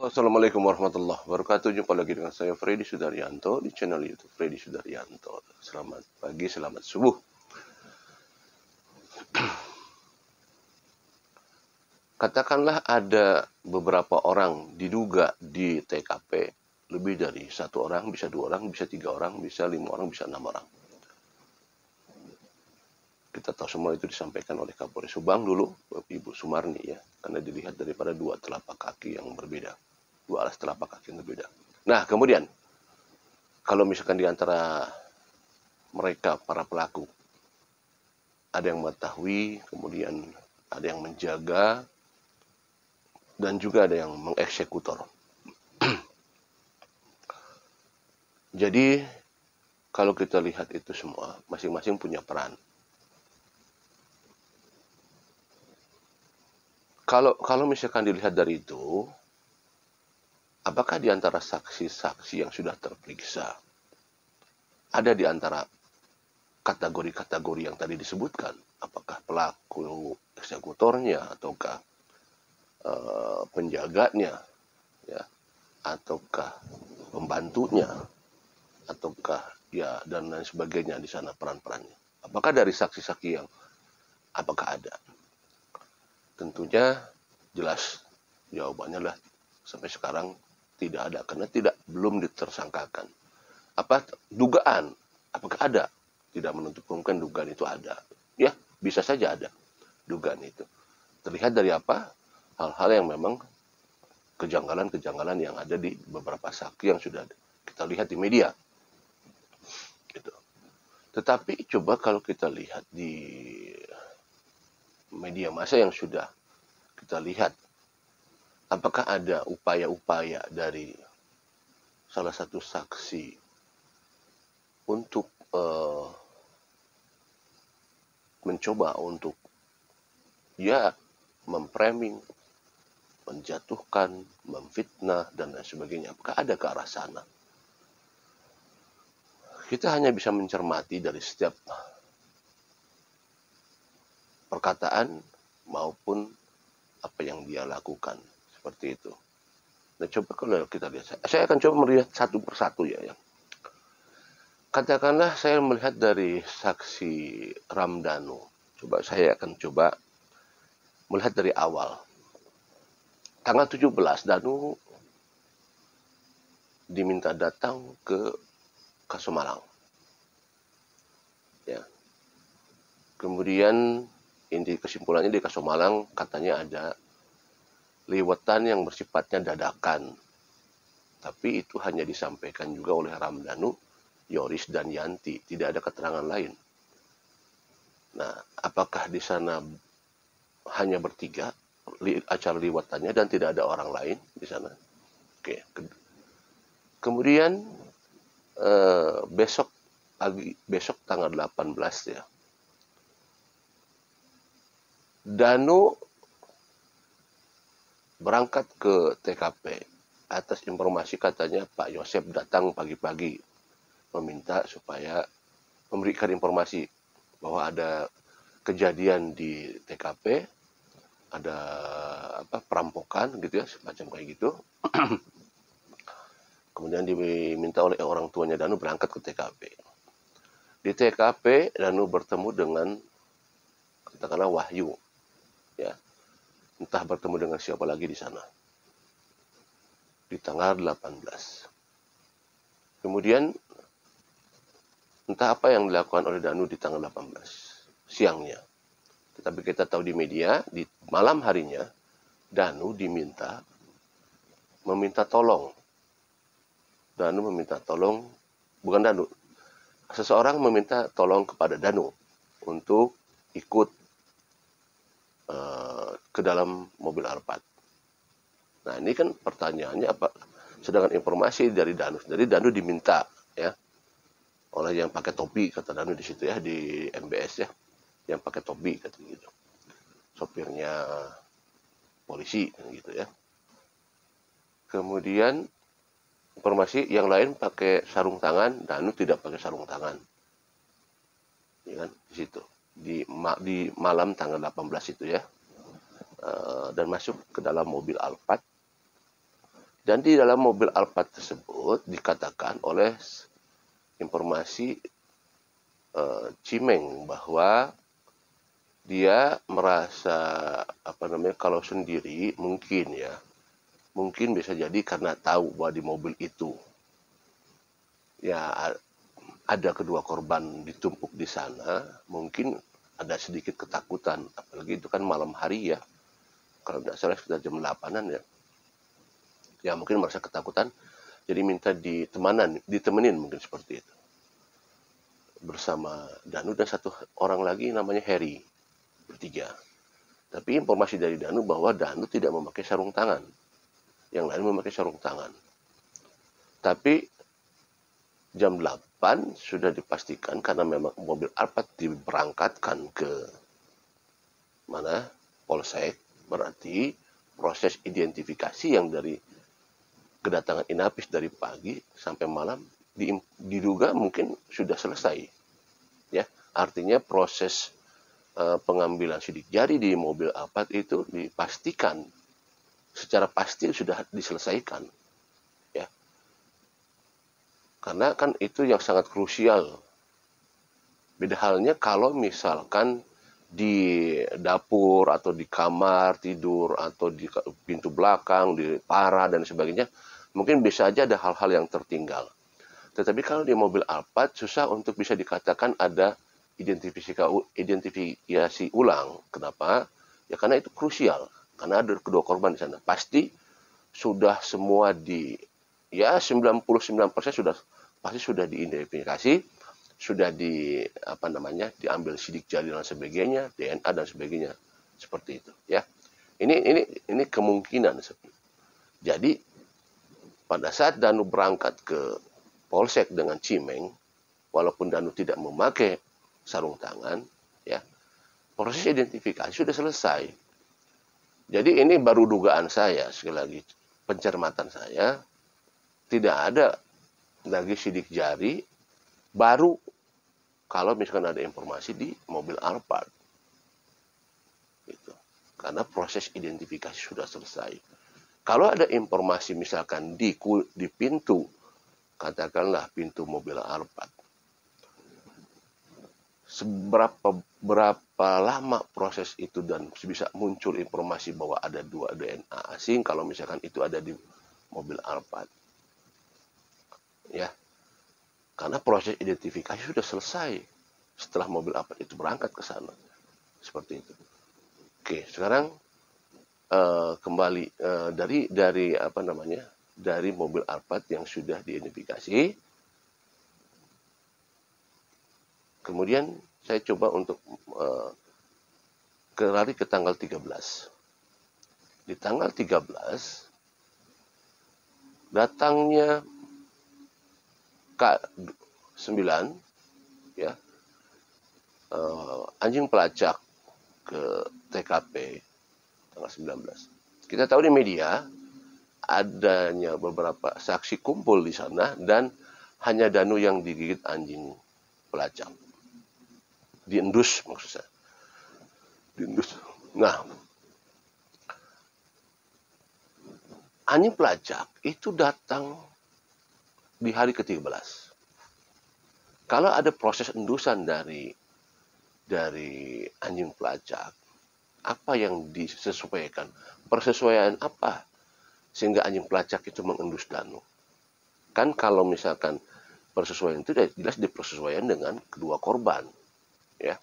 Assalamualaikum warahmatullahi wabarakatuh. Jumpa lagi dengan saya Freddy Sudaryanto di channel YouTube Freddy Sudaryanto. Selamat pagi, selamat subuh. Katakanlah ada beberapa orang diduga di TKP, lebih dari satu orang, bisa dua orang, bisa tiga orang, bisa lima orang, bisa enam orang. Kita tahu semua itu disampaikan oleh Kapolres Subang dulu, Ibu Sumarni ya, karena dilihat daripada dua telapak kaki yang berbeda, dua alas telapak kaki yang berbeda. Nah, kemudian kalau misalkan di antara mereka para pelaku ada yang mengetahui, kemudian ada yang menjaga, dan juga ada yang mengeksekutor. Jadi kalau kita lihat itu semua, masing-masing punya peran. Kalau misalkan dilihat dari itu, apakah di antara saksi-saksi yang sudah terperiksa ada di antara kategori-kategori yang tadi disebutkan? Apakah pelaku eksekutornya ataukah penjaganya, ya, ataukah pembantunya, ataukah ya dan lain sebagainya di sana peran-perannya? Apakah dari saksi-saksi yang apakah ada? Tentunya jelas jawabannya lah sampai sekarang tidak ada karena belum ditersangkakan. Apa dugaan? Apakah ada? Tidak menutup kemungkinan dugaan itu ada. Ya, bisa saja ada dugaan itu. Terlihat dari apa? Hal-hal yang memang kejanggalan-kejanggalan yang ada di beberapa saksi yang sudah kita lihat di media. Gitu. Tetapi coba kalau kita lihat di media massa yang sudah kita lihat, apakah ada upaya-upaya dari salah satu saksi untuk mencoba untuk ya memframing, menjatuhkan, memfitnah, dan lain sebagainya. Apakah ada ke arah sana? Kita hanya bisa mencermati dari setiap perkataan maupun apa yang dia lakukan. Seperti itu. Nah, coba kalau kita lihat. Saya akan coba melihat satu persatu ya. Katakanlah saya melihat dari saksi Ramdhanu. Saya akan coba melihat dari awal. Tanggal 17 Danu diminta datang ke Kasomalang. Ya. Kemudian inti kesimpulannya di Kasomalang katanya ada liwetan yang bersifatnya dadakan. Tapi itu hanya disampaikan juga oleh Ramdhanu, Yoris, dan Yanti. Tidak ada keterangan lain. Nah, apakah di sana hanya bertiga acara liwetannya dan tidak ada orang lain di sana? Oke. Kemudian besok tanggal 18 ya. Danu berangkat ke TKP atas informasi katanya Pak Yosep datang pagi-pagi meminta supaya memberikan informasi bahwa ada kejadian di TKP, ada perampokan gitu ya, semacam kayak gitu. Kemudian diminta oleh orang tuanya Danu berangkat ke TKP. Di TKP Danu bertemu dengan katakanlah Wahyu, ya, entah bertemu dengan siapa lagi di sana. Di tanggal 18. Kemudian entah apa yang dilakukan oleh Danu di tanggal 18 siangnya. Tetapi kita tahu di media di malam harinya Danu meminta tolong. Danu meminta tolong, bukan Danu. Seseorang meminta tolong kepada Danu untuk ikut ke dalam mobil Alphard. Nah, ini kan pertanyaannya apa? Sedangkan informasi dari Danu, diminta ya oleh yang pakai topi, kata Danu di situ ya, di MBS ya, yang pakai topi kata gitu. Sopirnya polisi gitu ya. Kemudian informasi yang lain pakai sarung tangan, Danu tidak pakai sarung tangan. Ya kan, di situ. Di malam tanggal 18 itu ya. Dan masuk ke dalam mobil Alphard Dan di dalam mobil Alphard tersebut dikatakan oleh informasi Cimeng bahwa dia merasa kalau sendiri mungkin bisa jadi karena tahu bahwa di mobil itu ya ada kedua korban ditumpuk di sana, mungkin ada sedikit ketakutan, apalagi itu kan malam hari ya, kalau tidak salah sekitar jam 8-an ya mungkin merasa ketakutan, jadi minta ditemenin mungkin seperti itu, bersama Danu dan satu orang lagi namanya Harry, bertiga. Tapi informasi dari Danu bahwa Danu tidak memakai sarung tangan, yang lain memakai sarung tangan. Tapi jam 8 sudah dipastikan karena memang mobil Alphard diberangkatkan ke Polsek, berarti proses identifikasi yang dari kedatangan Inapis dari pagi sampai malam diduga mungkin sudah selesai. Ya, artinya proses pengambilan sidik jari di mobil Alphard itu dipastikan secara pasti sudah diselesaikan. Karena kan itu yang sangat krusial. Beda halnya kalau misalkan di dapur atau di kamar tidur atau di pintu belakang, di para dan sebagainya, mungkin bisa aja ada hal-hal yang tertinggal. Tetapi kalau di mobil Alphard susah untuk bisa dikatakan ada identifikasi ulang. Kenapa? Ya karena itu krusial. Karena ada kedua korban di sana. Pasti sudah semua 99% pasti sudah diidentifikasi, sudah diambil sidik jari dan sebagainya, DNA dan sebagainya, seperti itu ya. Ini kemungkinan. Jadi pada saat Danu berangkat ke Polsek dengan Cimeng, walaupun Danu tidak memakai sarung tangan, ya, proses identifikasi sudah selesai. Jadi ini baru dugaan saya, sekali lagi pencermatan saya, tidak ada lagi sidik jari baru kalau misalkan ada informasi di mobil Alphard. Gitu. Karena proses identifikasi sudah selesai. Kalau ada informasi misalkan di pintu, katakanlah pintu mobil Alphard, berapa lama proses itu dan bisa muncul informasi bahwa ada 2 DNA asing kalau misalkan itu ada di mobil Alphard. Ya, karena proses identifikasi sudah selesai setelah mobil Alphard itu berangkat ke sana, seperti itu. Oke, sekarang kembali dari mobil Alphard yang sudah diidentifikasi. Kemudian saya coba untuk lari ke tanggal 13. Di tanggal 13 datangnya K9 ya, anjing pelacak ke TKP tanggal 19. Kita tahu di media adanya beberapa saksi kumpul di sana dan hanya Danu yang digigit anjing pelacak. Diendus maksud saya. Diendus. Nah, anjing pelacak itu datang di hari ke-13. Kalau ada proses endusan dari anjing pelacak, apa yang disesuaikan? Persesuaian apa sehingga anjing pelacak itu mengendus Danu? Kan kalau misalkan persesuaian itu jelas dipersesuaian dengan kedua korban, ya.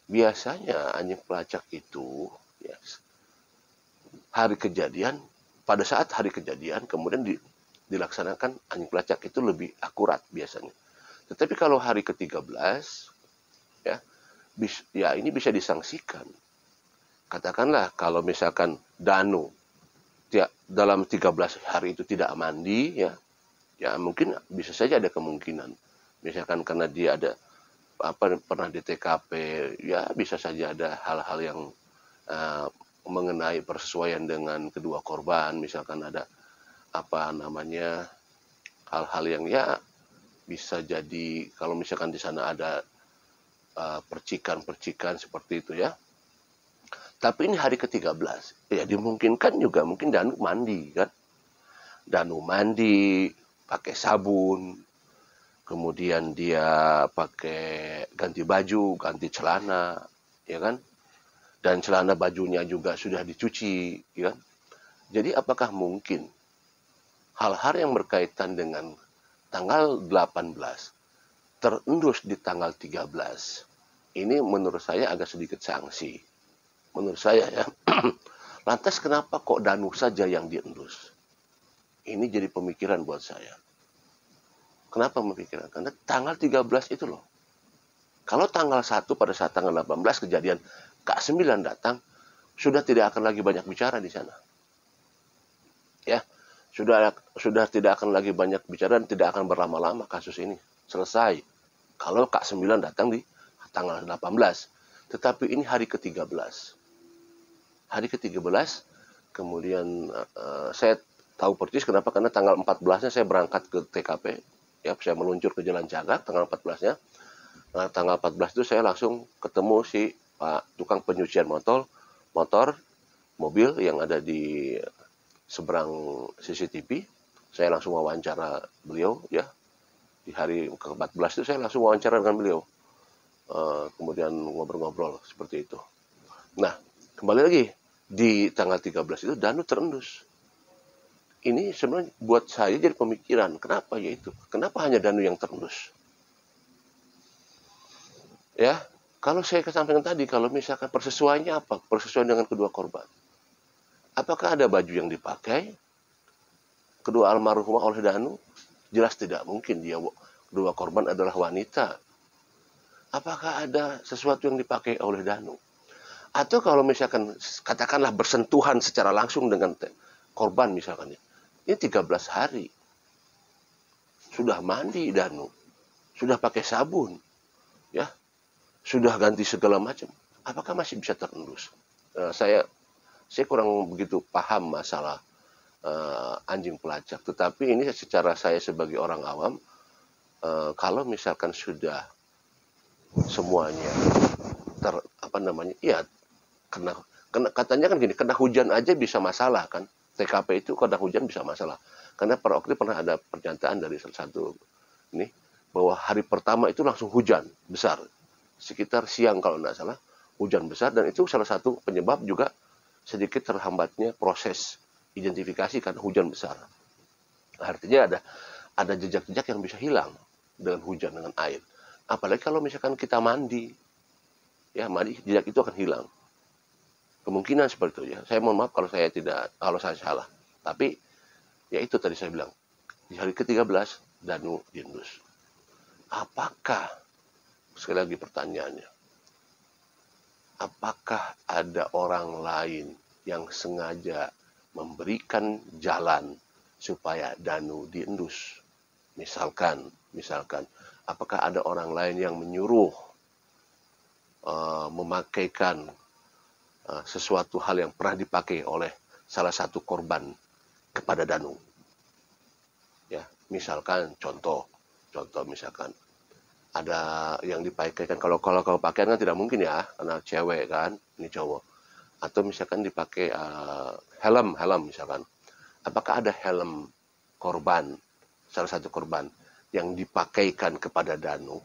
Biasanya anjing pelacak itu ya, pada saat hari kejadian kemudian dilaksanakan anjing pelacak itu lebih akurat biasanya. Tetapi kalau hari ke-13 ya ini bisa disangsikan. Katakanlah kalau misalkan Danu dalam 13 hari itu tidak mandi ya mungkin bisa saja ada kemungkinan. Misalkan karena dia ada pernah di TKP, ya bisa saja ada hal-hal yang mengenai persesuaian dengan kedua korban, misalkan ada hal-hal yang ya bisa jadi kalau misalkan di sana ada percikan-percikan seperti itu ya. Tapi ini hari ke-13, ya dimungkinkan juga mungkin Danu mandi kan. Danu mandi, pakai sabun, kemudian dia pakai ganti baju, ganti celana, ya kan? Dan celana bajunya juga sudah dicuci, ya kan? Jadi apakah mungkin hal-hal yang berkaitan dengan tanggal 18 terendus di tanggal 13? Ini menurut saya agak sedikit sanksi. Menurut saya ya. Lantas kenapa kok Danu saja yang diendus? Ini jadi pemikiran buat saya. Kenapa pemikiran? Karena tanggal 13 itu loh. Kalau tanggal 1 pada saat tanggal 18 kejadian Kak 9 datang, sudah tidak akan lagi banyak bicara di sana. Ya, sudah tidak akan lagi banyak bicara dan tidak akan berlama-lama kasus ini. Selesai. Kalau Kak 9 datang di tanggal 18. Tetapi ini hari ke-13. Hari ke-13, kemudian saya tahu persis kenapa, karena tanggal 14-nya saya berangkat ke TKP. Ya, saya meluncur ke Jalan Cagak tanggal 14-nya. Nah, tanggal 14 itu saya langsung ketemu si Pak tukang penyucian motor, mobil yang ada di seberang CCTV. Saya langsung wawancara beliau ya. Di hari ke-14 itu saya langsung wawancara dengan beliau. Kemudian ngobrol-ngobrol seperti itu. Nah, kembali lagi di tanggal 13 itu Danu terendus. Ini sebenarnya buat saya jadi pemikiran, kenapa ya itu? Kenapa hanya Danu yang terendus? Ya, kalau saya kesampaikan tadi, kalau misalkan persesuaiannya apa? Persesuaian dengan kedua korban. Apakah ada baju yang dipakai kedua almarhumah oleh Danu? Jelas tidak mungkin, kedua korban adalah wanita. Apakah ada sesuatu yang dipakai oleh Danu? Atau kalau misalkan katakanlah bersentuhan secara langsung dengan korban misalkan, ini 13 hari. Sudah mandi Danu, sudah pakai sabun, ya, sudah ganti segala macam. Apakah masih bisa terendus? Saya kurang begitu paham masalah anjing pelacak. Tetapi ini secara saya sebagai orang awam, kalau misalkan sudah semuanya ya katanya kan gini, kena hujan aja bisa masalah kan. TKP itu kena hujan bisa masalah. Karena waktu itu pernah ada pernyataan dari salah satu ini bahwa hari pertama itu langsung hujan besar. Sekitar siang kalau tidak salah, hujan besar, dan itu salah satu penyebab juga sedikit terhambatnya proses identifikasi karena hujan besar. Artinya ada jejak-jejak yang bisa hilang dengan hujan, dengan air. Apalagi kalau misalkan kita mandi, ya mandi, jejak itu akan hilang. Kemungkinan seperti itu ya. Saya mohon maaf kalau saya salah. Tapi ya itu tadi saya bilang, di hari ke-13 Danu diendus. Apakah, sekali lagi pertanyaannya, apakah ada orang lain yang sengaja memberikan jalan supaya Danu diendus? Misalkan, apakah ada orang lain yang menyuruh memakaikan sesuatu hal yang pernah dipakai oleh salah satu korban kepada Danu? Ya, misalkan contoh misalkan ada yang dipakaikan, kalau pakaian kan tidak mungkin ya, karena cewek kan, ini cowok. Atau misalkan dipakai helm misalkan. Apakah ada helm korban, salah satu korban yang dipakaikan kepada Danu?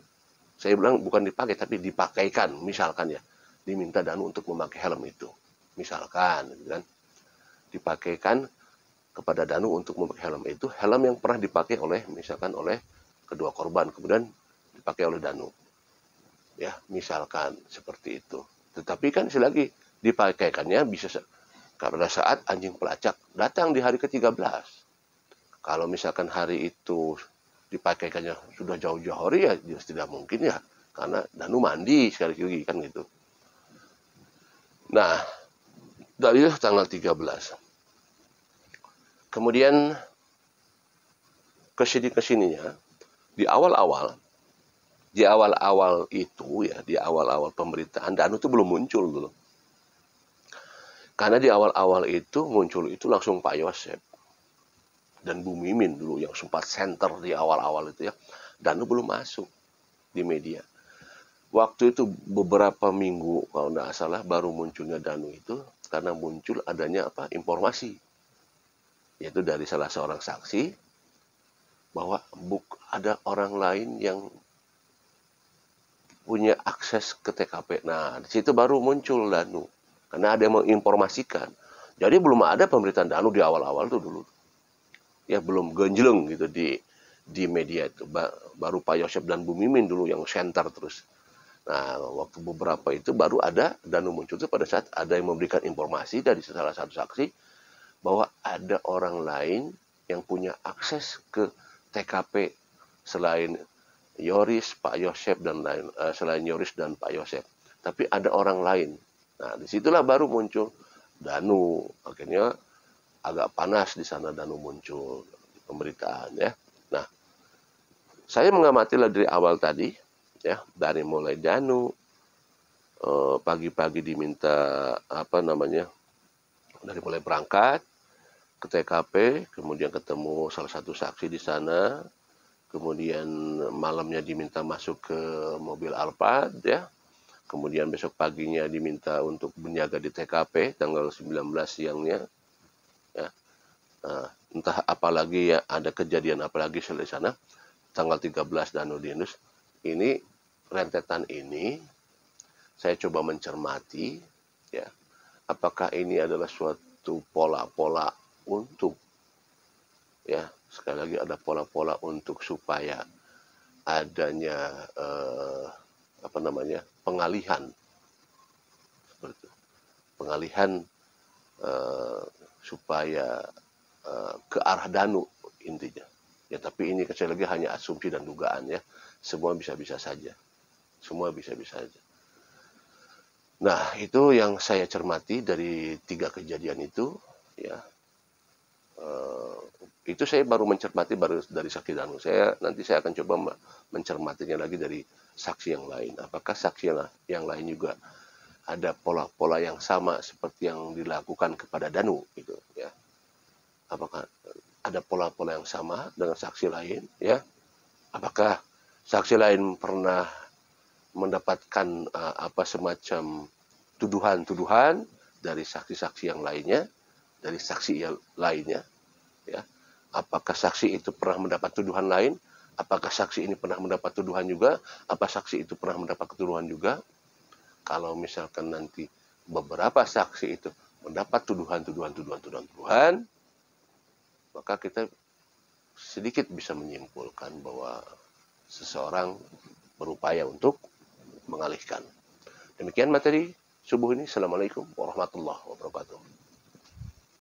Saya bilang bukan dipakai, tapi dipakaikan, misalkan ya. Diminta Danu untuk memakai helm itu. Misalkan, kan? Dipakaikan kepada Danu untuk memakai helm itu, helm yang pernah dipakai oleh kedua korban, kemudian dipakai oleh Danu. Ya, misalkan seperti itu. Tetapi kan selagi dipakaikannya bisa pada saat anjing pelacak datang di hari ke-13. Kalau misalkan hari itu dipakaikannya sudah jauh-jauh hari, ya jelas tidak mungkin ya, karena Danu mandi sekali lagi kan gitu. Nah, dari tanggal 13. Kemudian kesininya di awal-awal itu ya, di awal-awal pemberitaan Danu itu belum muncul dulu. Karena di awal-awal itu muncul itu langsung Pak Yosep dan Bu Mimin dulu yang sempat center di awal-awal itu ya. Danu belum masuk di media. Waktu itu beberapa minggu kalau tidak salah baru munculnya Danu itu karena muncul adanya informasi yaitu dari salah seorang saksi, bahwa ada orang lain yang punya akses ke TKP. Nah, di situ baru muncul Danu. Karena ada yang menginformasikan. Jadi belum ada pemberitaan Danu di awal-awal tuh dulu. Ya belum genjleng gitu di media itu. Baru Pak Yosep dan Bu Mimin dulu yang center terus. Nah, waktu beberapa itu baru ada Danu muncul itu pada saat ada yang memberikan informasi dari salah satu saksi bahwa ada orang lain yang punya akses ke TKP selain Yoris, Pak Yosep dan lain selain Yoris dan Pak Yosep. Tapi ada orang lain. Nah, disitulah baru muncul Danu. Akhirnya agak panas di sana Danu muncul pemberitaan ya. Nah, saya mengamati dari awal tadi ya, dari mulai Danu pagi-pagi diminta dari mulai berangkat ke TKP, kemudian ketemu salah satu saksi di sana, kemudian malamnya diminta masuk ke mobil Alphard ya, kemudian besok paginya diminta untuk menjaga di TKP tanggal 19 siangnya ya. Entah apalagi ya, ada kejadian apalagi di sana tanggal 13 Danu Dinus. Ini rentetan ini saya coba mencermati ya, apakah ini adalah suatu pola-pola untuk ya, sekali lagi ada pola-pola untuk supaya adanya pengalihan seperti itu. Pengalihan supaya ke arah Danu intinya. Ya, tapi ini sekali lagi hanya asumsi dan dugaan ya. Semua bisa-bisa saja. Semua bisa-bisa saja. Nah, itu yang saya cermati dari 3 kejadian itu ya. Itu saya baru mencermati dari saksi Danu. Nanti saya akan coba mencermatinya lagi dari saksi yang lain. Apakah saksi yang lain juga ada pola-pola yang sama seperti yang dilakukan kepada Danu gitu ya. Apakah ada pola-pola yang sama dengan saksi lain ya? Apakah saksi lain pernah mendapatkan semacam tuduhan-tuduhan dari saksi-saksi yang lainnya, dari saksi yang lainnya ya? Apakah saksi itu pernah mendapat tuduhan lain? Apakah saksi ini pernah mendapat tuduhan juga? Apa saksi itu pernah mendapat tuduhan juga? Kalau misalkan nanti beberapa saksi itu mendapat tuduhan, maka kita sedikit bisa menyimpulkan bahwa seseorang berupaya untuk mengalihkan. Demikian materi subuh ini. Assalamualaikum warahmatullahi wabarakatuh.